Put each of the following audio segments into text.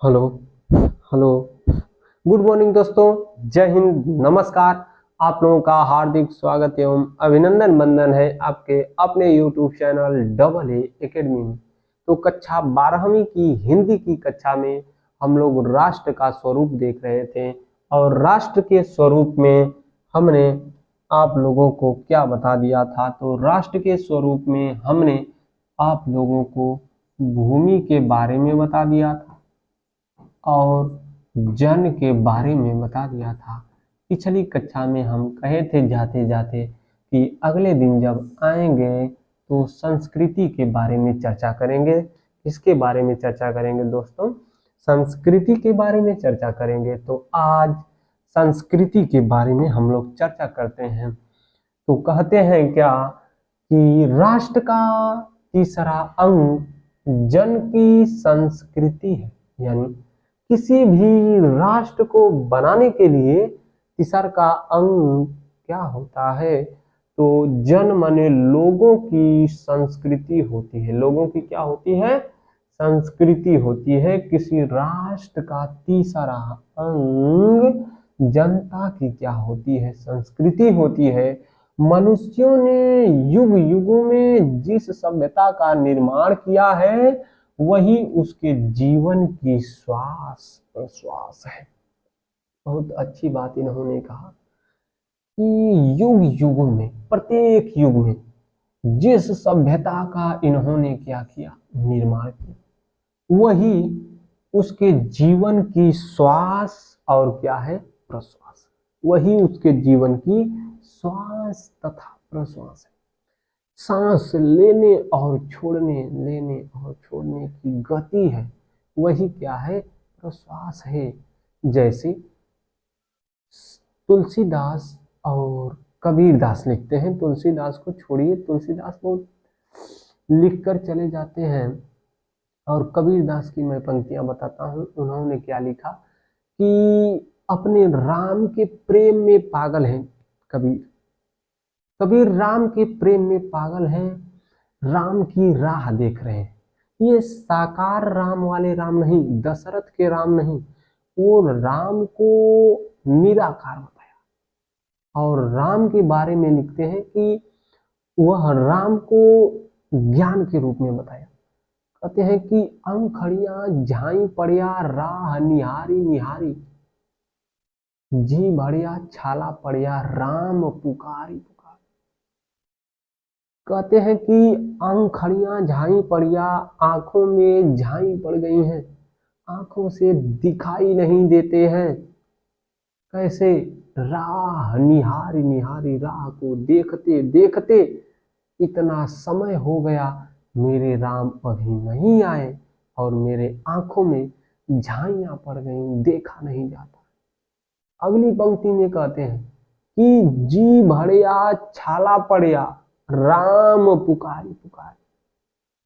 Hello. Hello. Good morning दोस्तों। जय हिंद, नमस्कार। आप लोगों का हार्दिक स्वागत एवं अभिनंदन बंदन है आपके अपने YouTube channel double A academy में। तो कक्षा 12वीं की हिंदी की कक्षा में हम लोग राष्ट्र का स्वरूप देख रहे थे और राष्ट्र के स्वरूप में हमने आप लोगों को क्या बता दिया था। तो राष्ट्र के स्वरूप में हमने आप लोगों को भूमि के बारे में बता दिया था और जन के बारे में बता दिया था। पिछली कक्षा में हम कहे थे जाते जाते कि अगले दिन जब आएंगे तो संस्कृति के बारे में चर्चा करेंगे। किसके बारे में चर्चा करेंगे दोस्तों? संस्कृति के बारे में चर्चा करेंगे। तो आज संस्कृति के बारे में हम लोग चर्चा करते हैं। तो कहते हैं क्या कि राष्ट्र का तीसरा अंग जन की संस्कृति है। यानी किसी भी राष्ट्र को बनाने के लिए तीसरा का अंग क्या होता है? तो जन माने लोगों की संस्कृति होती है। लोगों की क्या होती है? संस्कृति होती है। किसी राष्ट्र का तीसरा अंग जनता की क्या होती है? संस्कृति होती है। मनुष्यों ने युग युगों में जिस सभ्यता का निर्माण किया है वही उसके जीवन की श्वास प्रश्वास है। बहुत अच्छी बात इन्होंने कहा कि युग युगों में, प्रत्येक युग में जिस सभ्यता का इन्होंने क्या किया? निर्माण किया, वही उसके जीवन की श्वास और क्या है? प्रश्वास। वही उसके जीवन की श्वास तथा प्रश्वास है। सांस लेने और छोड़ने, लेने और छोड़ने की गति है, वही क्या है? प्रश्वास है। जैसे तुलसीदास और कबीरदास लिखते हैं। तुलसीदास को छोड़िए, तुलसीदास बहुत लिखकर चले जाते हैं। और कबीरदास की मैं पंक्तियां बताता हूँ। उन्होंने क्या लिखा कि अपने राम के प्रेम में पागल हैं कबीर। कबीर राम के प्रेम में पागल हैं, राम की राह देख रहे हैं। ये साकार राम वाले राम नहीं, दशरथ के राम नहीं, वो राम को निराकार बताया। और राम के बारे में लिखते हैं कि वह राम को ज्ञान के रूप में बताया। कहते हैं कि अंखड़ियां झाई पड़िया राह निहारी निहारी, जी भड़िया छाला पड़िया राम पुकारी पुकार। कहते हैं कि अंखड़ियां झाई पड़िया, आंखों में झाई पड़ गई हैं, आंखों से दिखाई नहीं देते हैं। कैसे? राह निहारी निहारी, राह को देखते देखते इतना समय हो गया, मेरे राम अभी नहीं आए और मेरे आंखों में झाइयां पड़ गई, देखा नहीं जाता। अगली पंक्ति में कहते हैं कि जी भड़िया छाला पड़िया राम पुकारी पुकारी,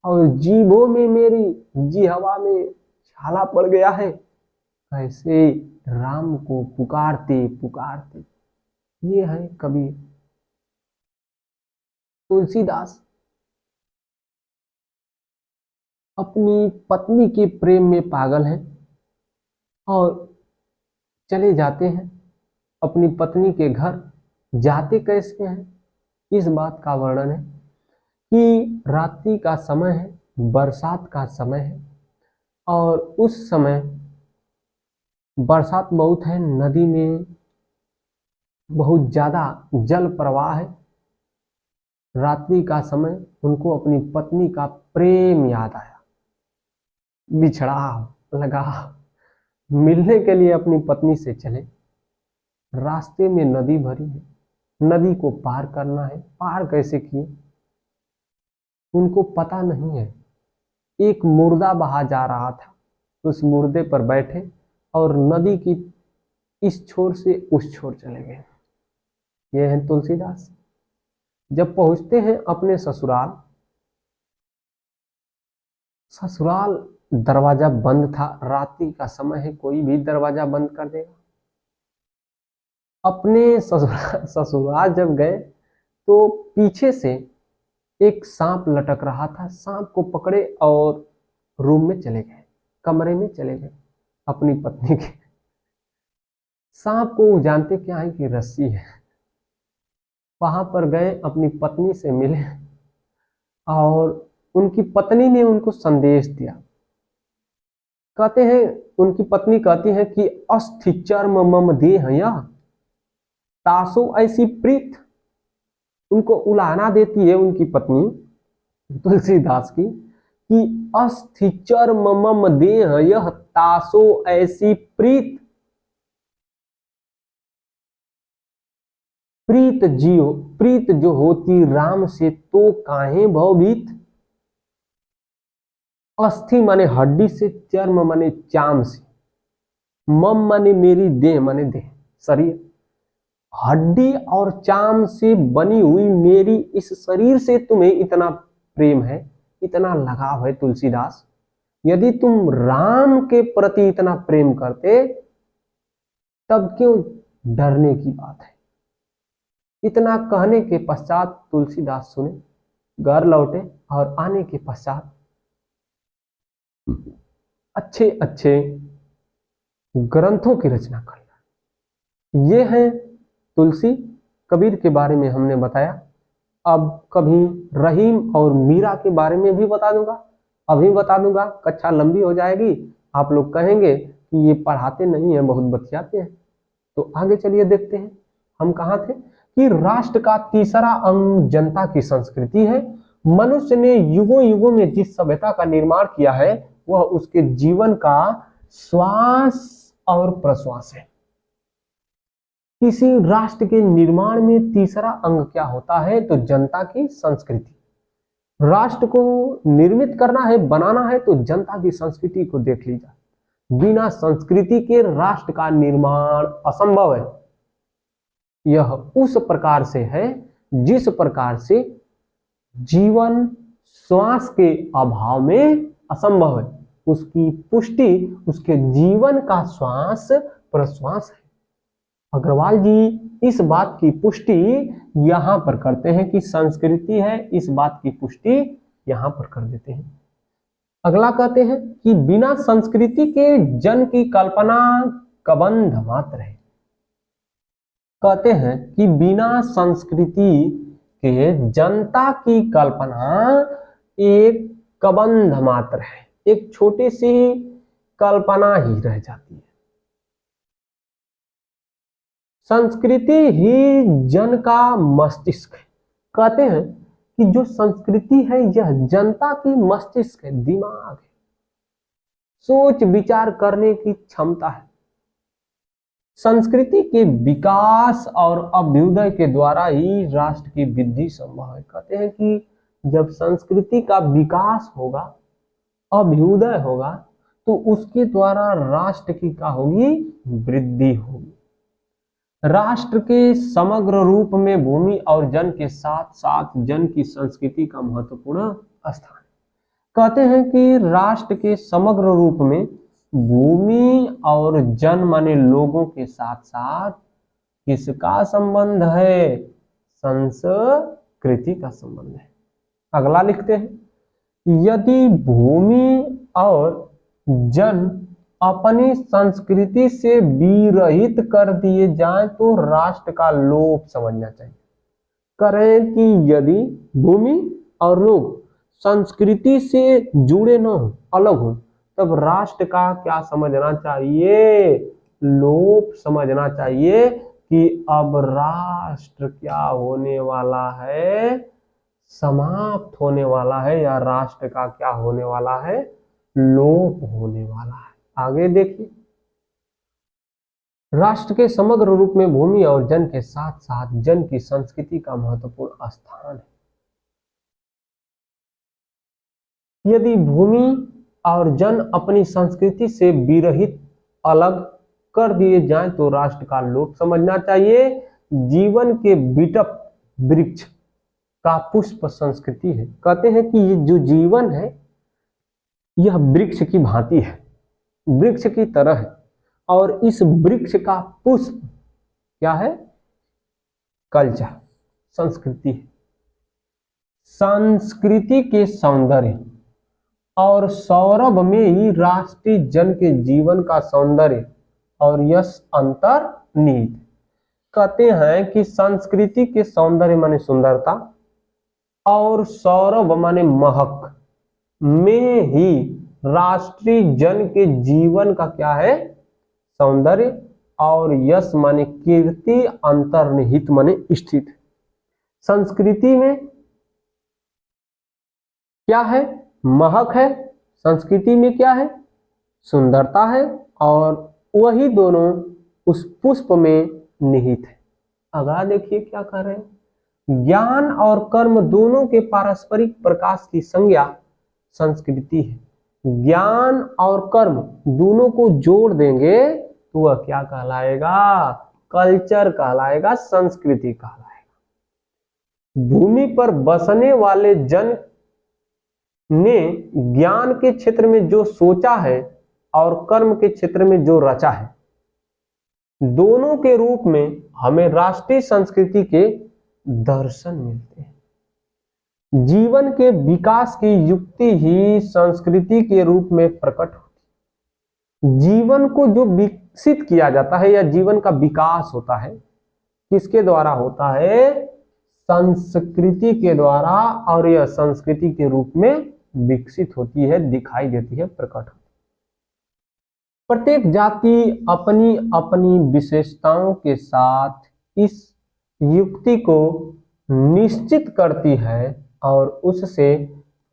और जीभों में मेरी, जी हवा में छाला पड़ गया है। कैसे? राम को पुकारते पुकारते। ये है कबीर। तुलसीदास अपनी पत्नी के प्रेम में पागल हैं और चले जाते हैं अपनी पत्नी के घर। जाते कैसे हैं? इस बात का वर्णन है कि रात्रि का समय है, बरसात का समय है और उस समय बरसात बहुत है, नदी में बहुत ज्यादा जल प्रवाह है। रात्रि का समय उनको अपनी पत्नी का प्रेम याद आया, बिछड़ा लगा, मिलने के लिए अपनी पत्नी से चले। रास्ते में नदी भरी है, नदी को पार करना है। पार कैसे किए उनको पता नहीं है। एक मुर्दा बहा जा रहा था, उस मुर्दे पर बैठे और नदी की इस छोर से उस छोर चले गए। ये है तुलसीदास। जब पहुंचते हैं अपने ससुराल, ससुराल दरवाजा बंद था। रात्रि का समय है, कोई भी दरवाजा बंद कर देगा। अपने ससुराल जब गए तो पीछे से एक सांप लटक रहा था। सांप को पकड़े और रूम में चले गए, कमरे में चले गए। अपनी पत्नी की। सांप को जानते क्या है कि रस्सी है। वहां पर गए, अपनी पत्नी से मिले और उनकी पत्नी ने उनको संदेश दिया। कहते हैं, उनकी पत्नी कहती है कि अस्थि चर्म मम देह यह तासो ऐसी प्रीत। उनको उलाहना देती है उनकी पत्नी तुलसीदास की कि अस्थि चर्म मम देह यह तासो ऐसी प्रीत। प्रीत जो होती राम से तो काहे भवभीत। अस्थि माने हड्डी से, चर्म माने चाम से, मम माने मेरी, देह माने देह शरीर। हड्डी और चाम से बनी हुई मेरी इस शरीर से तुम्हें इतना प्रेम है, इतना लगाव है तुलसीदास। यदि तुम राम के प्रति इतना प्रेम करते तब क्यों डरने की बात है। इतना कहने के पश्चात तुलसीदास सुने, घर लौटे और आने के पश्चात अच्छे अच्छे ग्रंथों की रचना कर। ये है तुलसी। कबीर के बारे में हमने बताया। अब कभी रहीम और मीरा के बारे में भी बता दूंगा। अभी बता दूंगा, कक्षा लंबी हो जाएगी, आप लोग कहेंगे कि ये पढ़ाते नहीं है, बहुत बतियाते हैं। तो आगे चलिए देखते हैं हम कहाँ थे। कि राष्ट्र का तीसरा अंग जनता की संस्कृति है। मनुष्य ने युगों युगों में जिस सभ्यता का निर्माण किया है वह उसके जीवन का श्वास और प्रश्वास है। किसी राष्ट्र के निर्माण में तीसरा अंग क्या होता है? तो जनता की संस्कृति। राष्ट्र को निर्मित करना है, बनाना है, तो जनता की संस्कृति को देख लीजिए। बिना संस्कृति के राष्ट्र का निर्माण असंभव है। यह उस प्रकार से है जिस प्रकार से जीवन श्वास के अभाव में असंभव है। उसकी पुष्टि उसके जीवन का श्वास प्रश्वास है। अग्रवाल जी इस बात की पुष्टि यहां पर करते हैं कि संस्कृति है, इस बात की पुष्टि यहां पर कर देते हैं। अगला कहते हैं कि बिना संस्कृति के जन की कल्पना कबंध मात्र है। कहते हैं कि बिना संस्कृति के जनता की कल्पना एक कबंध मात्र है, एक छोटी सी कल्पना ही रह जाती है। संस्कृति ही जन का मस्तिष्क है। कहते हैं कि जो संस्कृति है यह जनता की मस्तिष्क है, दिमाग है, सोच विचार करने की क्षमता है। संस्कृति के विकास और अभ्युदय के द्वारा ही राष्ट्र की वृद्धि संभव है। कहते हैं कि जब संस्कृति का विकास होगा, अभ्युदय होगा, तो उसके द्वारा राष्ट्र की क्या होगी? वृद्धि होगी। राष्ट्र के समग्र रूप में भूमि और जन के साथ साथ जन की संस्कृति का महत्वपूर्ण स्थान। कहते हैं कि राष्ट्र के समग्र रूप में भूमि और जन माने लोगों के साथ साथ किसका संबंध है? संस्कृति का संबंध है। अगला लिखते हैं, यदि भूमि और जन अपनी संस्कृति से विरहित कर दिए जाएं तो राष्ट्र का लोप समझना चाहिए। करें कि यदि भूमि और लोग संस्कृति से जुड़े न हो, अलग हो, तब राष्ट्र का क्या समझना चाहिए? लोप समझना चाहिए कि अब राष्ट्र क्या होने वाला है? समाप्त होने वाला है, या राष्ट्र का क्या होने वाला है? लोप होने वाला है। आगे देखिए, राष्ट्र के समग्र रूप में भूमि और जन के साथ साथ जन की संस्कृति का महत्वपूर्ण स्थान है। यदि भूमि और जन अपनी संस्कृति से विरहित अलग कर दिए जाएं तो राष्ट्र का लोप समझना चाहिए। जीवन के बिटप वृक्ष का पुष्प संस्कृति है। कहते हैं कि ये जो जीवन है यह वृक्ष की भांति है, वृक्ष की तरह है, और इस वृक्ष का पुष्प क्या है? कल्चर, संस्कृति है। संस्कृति के सौंदर्य और सौरभ में ही राष्ट्रीय जन के जीवन का सौंदर्य और यश अंतर्निहित। कहते हैं कि संस्कृति के सौंदर्य माने सुंदरता और सौरभ माने महक में ही राष्ट्रीय जन के जीवन का क्या है, सौंदर्य, और यश माने कीर्ति अंतर्निहित माने स्थित। संस्कृति में क्या है, महक है, संस्कृति में क्या है, सुंदरता है, और वही दोनों उस पुष्प में निहित है। अगला देखिए क्या कर रहे हैं, ज्ञान और कर्म दोनों के पारस्परिक प्रकाश की संज्ञा संस्कृति है। ज्ञान और कर्म दोनों को जोड़ देंगे तो वह क्या कहलाएगा, कल्चर कहलाएगा, संस्कृति कहलाएगा। भूमि पर बसने वाले जन ने ज्ञान के क्षेत्र में जो सोचा है और कर्म के क्षेत्र में जो रचा है, दोनों के रूप में हमें राष्ट्रीय संस्कृति के दर्शन मिलते हैं। जीवन के विकास की युक्ति ही संस्कृति के रूप में प्रकट होती है। जीवन को जो विकसित किया जाता है या जीवन का विकास होता है, किसके द्वारा होता है, संस्कृति के द्वारा, और यह संस्कृति के रूप में विकसित होती है, दिखाई देती है, प्रकट होती है। प्रत्येक जाति अपनी अपनी विशेषताओं के साथ इस युक्ति को निश्चित करती है और उससे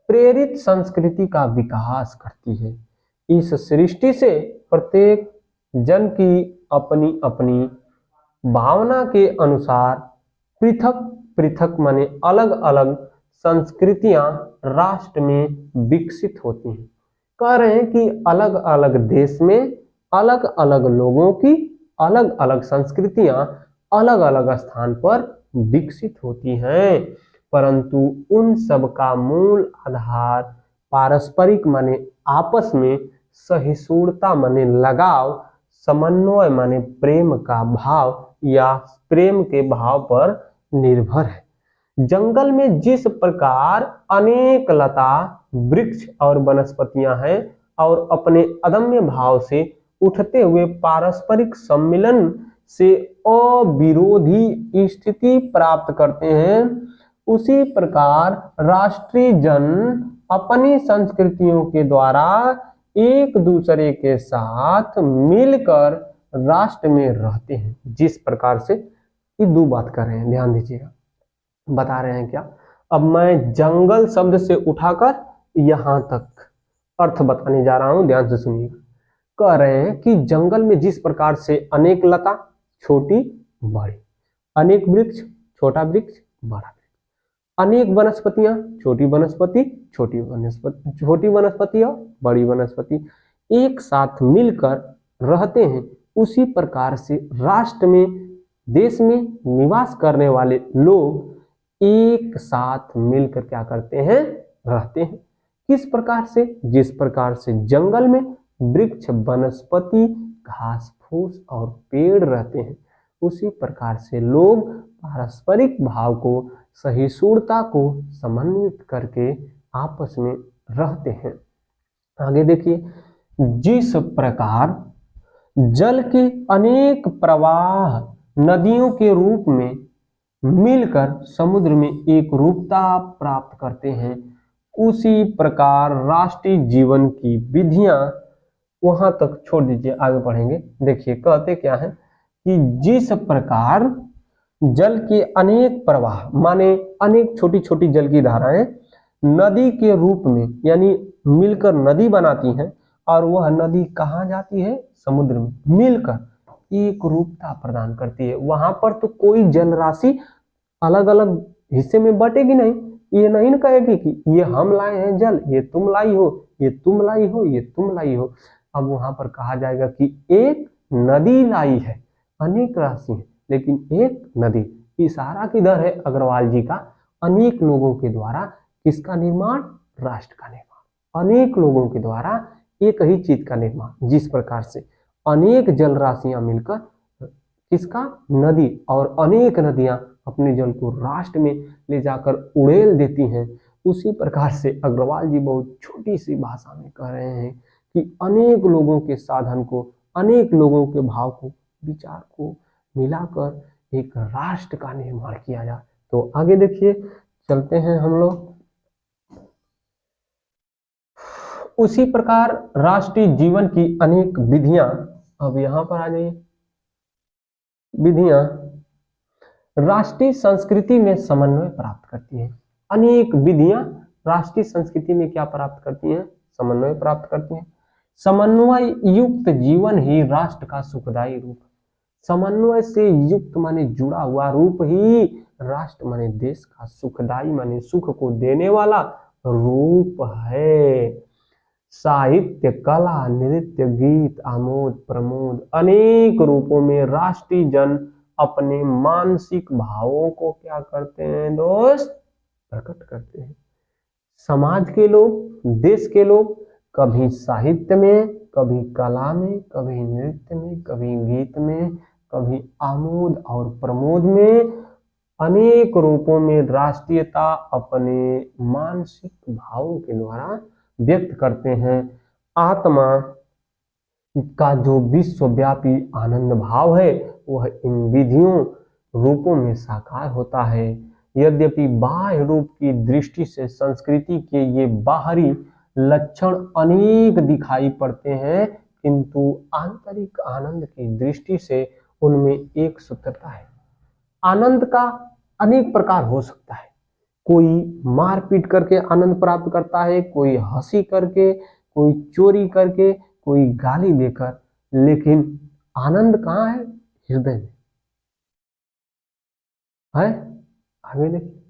प्रेरित संस्कृति का विकास करती है। इस सृष्टि से प्रत्येक जन की अपनी अपनी भावना के अनुसार पृथक पृथक माने अलग अलग संस्कृतियां राष्ट्र में विकसित होती हैं। कह रहे हैं कि अलग अलग देश में अलग अलग लोगों की अलग अलग संस्कृतियां अलग अलग स्थान पर विकसित होती हैं, परंतु उन सब का मूल आधार पारस्परिक माने आपस में सहिष्णुता माने लगाव, समन्वय माने प्रेम का भाव या प्रेम के भाव पर निर्भर है। जंगल में जिस प्रकार अनेक लता, वृक्ष और वनस्पतियां हैं और अपने अदम्य भाव से उठते हुए पारस्परिक सम्मिलन से अविरोधी स्थिति प्राप्त करते हैं, उसी प्रकार राष्ट्रीय जन अपनी संस्कृतियों के द्वारा एक दूसरे के साथ मिलकर राष्ट्र में रहते हैं। जिस प्रकार से ये दो बात कर रहे हैं, ध्यान दीजिएगा, बता रहे हैं क्या। अब मैं जंगल शब्द से उठाकर यहां तक अर्थ बताने जा रहा हूं, ध्यान से सुनिएगा। कह रहे हैं कि जंगल में जिस प्रकार से अनेक लता, छोटी बड़ी, अनेक वृक्ष, छोटा वृक्ष बड़ा वृक्ष, अनेक वनस्पतियां, छोटी वनस्पति, छोटी वनस्पति, छोटी वनस्पति और बड़ी वनस्पति एक साथ मिलकर रहते हैं, उसी प्रकार से राष्ट्र में, देश में निवास करने वाले लोग एक साथ मिलकर क्या करते हैं, रहते हैं। किस प्रकार से, जिस प्रकार से जंगल में वृक्ष, वनस्पति, घास फूस और पेड़ रहते हैं, उसी प्रकार से लोग पारस्परिक भाव को, सहिष्णुता को समन्वित करके आपस में रहते हैं। आगे देखिए, जिस प्रकार जल के अनेक प्रवाह नदियों के रूप में मिलकर समुद्र में एक रूपता प्राप्त करते हैं, उसी प्रकार राष्ट्रीय जीवन की विधियां, वहां तक छोड़ दीजिए, आगे पढ़ेंगे। देखिए कहते क्या है कि जिस प्रकार जल के अनेक प्रवाह माने अनेक छोटी छोटी जल की धाराएं नदी के रूप में यानी मिलकर नदी बनाती हैं, और वह नदी कहाँ जाती है, समुद्र में मिलकर एक रूपता प्रदान करती है। वहां पर तो कोई जल राशि अलग अलग हिस्से में बटेगी नहीं, ये नहीं न कहेगी कि ये हम लाए हैं जल, ये तुम लाई हो, ये तुम लाई हो, ये तुम लाई हो। अब वहां पर कहा जाएगा कि एक नदी लाई है, अनेक राशि है लेकिन एक नदी। इशारा किधर है अग्रवाल जी का, अनेक लोगों के द्वारा किसका निर्माण, राष्ट्र का निर्माण, अनेक लोगों के द्वारा एक ही चीज का निर्माण। जिस प्रकार से अनेक जल राशियां मिलकर किसका, नदी, और अनेक नदियां अपने जल को राष्ट्र में ले जाकर उड़ेल देती हैं, उसी प्रकार से अग्रवाल जी बहुत छोटी सी भाषा में कह रहे हैं कि अनेक लोगों के साधन को, अनेक लोगों के भाव को, विचार को मिलाकर एक राष्ट्र का निर्माण किया जाए। तो आगे देखिए, चलते हैं हम लोग। उसी प्रकार राष्ट्रीय जीवन की अनेक विधियां, अब यहां पर आ जाइए, विधियां राष्ट्रीय संस्कृति में समन्वय प्राप्त करती हैं। अनेक विधियां राष्ट्रीय संस्कृति में क्या प्राप्त करती हैं? समन्वय प्राप्त करती हैं। समन्वय युक्त जीवन ही राष्ट्र का सुखदायी रूप। समन्वय से युक्त माने जुड़ा हुआ रूप ही राष्ट्र माने देश का सुखदायी माने सुख को देने वाला रूप है। साहित्य, कला, नृत्य, गीत, आमोद प्रमोद अनेक रूपों में राष्ट्रीय जन अपने मानसिक भावों को क्या करते हैं दोस्त? प्रकट करते हैं। समाज के लोग, देश के लोग कभी साहित्य में, कभी कला में, कभी नृत्य में, कभी गीत में, कभी आमोद और प्रमोद में, अनेक रूपों में राष्ट्रीयता अपने मानसिक भावों के द्वारा व्यक्त करते हैं। आत्मा का जो विश्वव्यापी आनंद भाव है वह इन विधियों रूपों में साकार होता है। यद्यपि बाह्य रूप की दृष्टि से संस्कृति के ये बाहरी लक्षण अनेक दिखाई पड़ते हैं, किंतु आंतरिक आनंद की दृष्टि से उनमें एक सूत्रता है। आनंद का अनेक प्रकार हो सकता है। कोई मारपीट करके आनंद प्राप्त करता है, कोई हंसी करके, कोई चोरी करके, कोई गाली देकर, लेकिन आनंद कहाँ है? हृदय में है। आगे देखिए,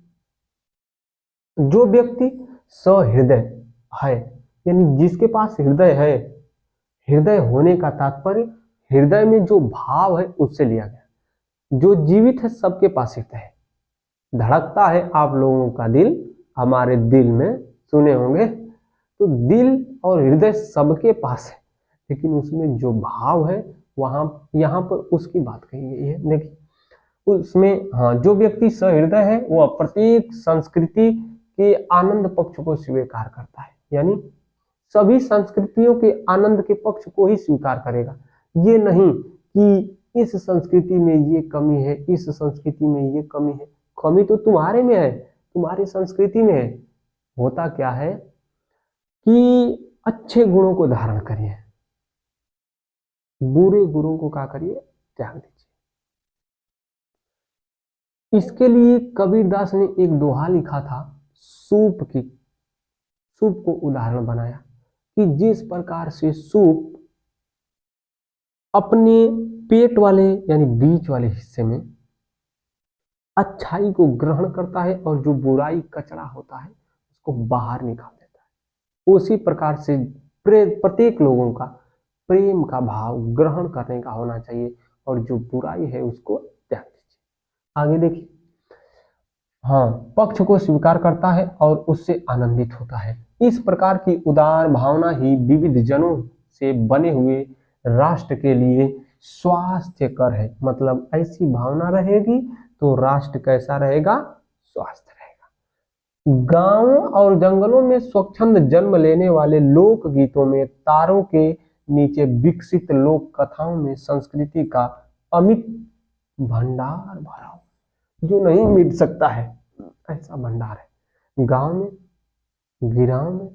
जो व्यक्ति सहृदय है, यानी जिसके पास हृदय है, हृदय होने का तात्पर्य हृदय में जो भाव है उससे लिया गया। जो जीवित है सबके पास हृदय है, धड़कता है आप लोगों का दिल, हमारे दिल में सुने होंगे, तो दिल और हृदय सबके पास है, लेकिन उसमें जो भाव है वहां यहाँ पर उसकी बात कही गई है। देखिए उसमें, हाँ, जो व्यक्ति सहृदय है वह प्रत्येक संस्कृति के आनंद पक्ष को स्वीकार करता है, यानी सभी संस्कृतियों के आनंद के पक्ष को ही स्वीकार करेगा। ये नहीं कि इस संस्कृति में ये कमी है, इस संस्कृति में ये कमी है। कमी तो तुम्हारे में है, तुम्हारी संस्कृति में है। होता क्या है कि अच्छे गुणों को धारण करिए, बुरे गुणों को क्या करिए? त्याग दीजिए। इसके लिए कबीरदास ने एक दोहा लिखा था, सूप को उदाहरण बनाया कि जिस प्रकार से सूप अपने पेट वाले यानी बीच वाले हिस्से में अच्छाई को ग्रहण करता है और जो बुराई कचरा होता है उसको बाहर निकाल देता है, उसी प्रकार से प्रत्येक लोगों का प्रेम का भाव ग्रहण करने का होना चाहिए और जो बुराई है उसको त्याग दीजिए। आगे देखिए, हाँ, पक्ष को स्वीकार करता है और उससे आनंदित होता है। इस प्रकार की उदार भावना ही विविध जनों से बने हुए राष्ट्र के लिए स्वास्थ्यकर है। मतलब ऐसी भावना रहेगी तो राष्ट्र कैसा रहेगा? स्वस्थ रहेगा। गांवों और जंगलों में स्वच्छंद जन्म लेने वाले लोक गीतों में, तारों के नीचे विकसित लोक कथाओं में संस्कृति का अमित भंडार भरा हो, जो नहीं मिट सकता है, ऐसा भंडार है। गांव में, गिराव में,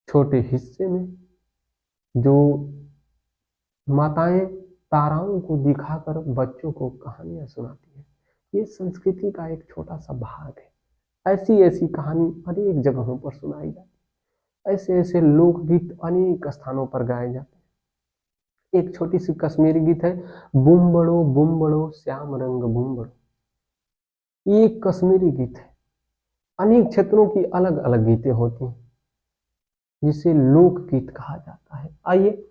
छोटे हिस्से में जो माताएं ताराओं को दिखाकर बच्चों को कहानियां सुनाती है, ये संस्कृति का एक छोटा सा भाग है। ऐसी ऐसी कहानी अनेक जगहों पर सुनाई जाती है, ऐसे ऐसे लोकगीत अनेक स्थानों पर गाए जाते हैं। एक छोटी सी कश्मीरी गीत है, बुम्बड़ो बुम्बड़ो श्याम रंग बुम्बड़ो। ये एक कश्मीरी गीत है। अनेक क्षेत्रों की अलग अलग गीतें होती हैं जिसे लोकगीत कहा जाता है। आइए,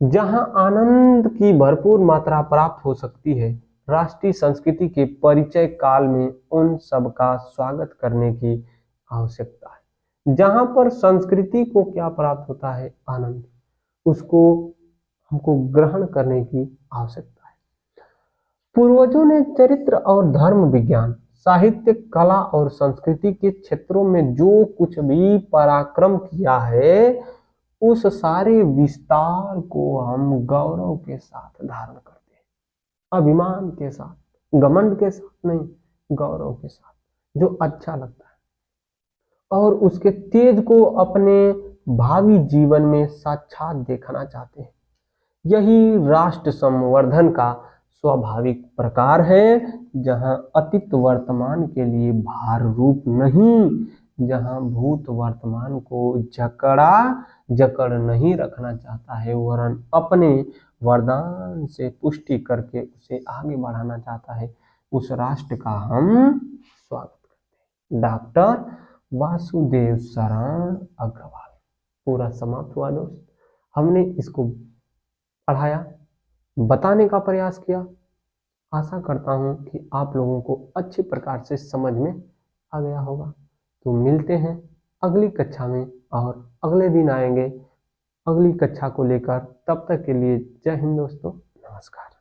जहां आनंद की भरपूर मात्रा प्राप्त हो सकती है, राष्ट्रीय संस्कृति के परिचय काल में उन सब का स्वागत करने की आवश्यकता है। जहां पर संस्कृति को क्या प्राप्त होता है? आनंद, उसको हमको ग्रहण करने की आवश्यकता है। पूर्वजों ने चरित्र और धर्म विज्ञान, साहित्य, कला और संस्कृति के क्षेत्रों में जो कुछ भी पराक्रम किया है, उस सारे विस्तार को हम गौरव के साथ धारण करते हैं, अभिमान के साथ, घमंड के साथ नहीं, गौरव के साथ, जो अच्छा लगता है और उसके तेज को अपने भावी जीवन में साक्षात देखना चाहते हैं। यही राष्ट्र संवर्धन का स्वाभाविक प्रकार है, जहां अतीत वर्तमान के लिए भार रूप नहीं, जहां भूत वर्तमान को जकड़ नहीं रखना चाहता है, वरन अपने वरदान से पुष्टि करके उसे आगे बढ़ाना चाहता है, उस राष्ट्र का हम स्वागत करते हैं। डॉक्टर वासुदेव शरण अग्रवाल। पूरा समाप्त हुआ दोस्त। हमने इसको पढ़ाया, बताने का प्रयास किया। आशा करता हूं कि आप लोगों को अच्छे प्रकार से समझ में आ गया होगा। तो मिलते हैं अगली कक्षा में और अगले दिन आएंगे अगली कक्षा को लेकर। तब तक के लिए जय हिंद दोस्तों, नमस्कार।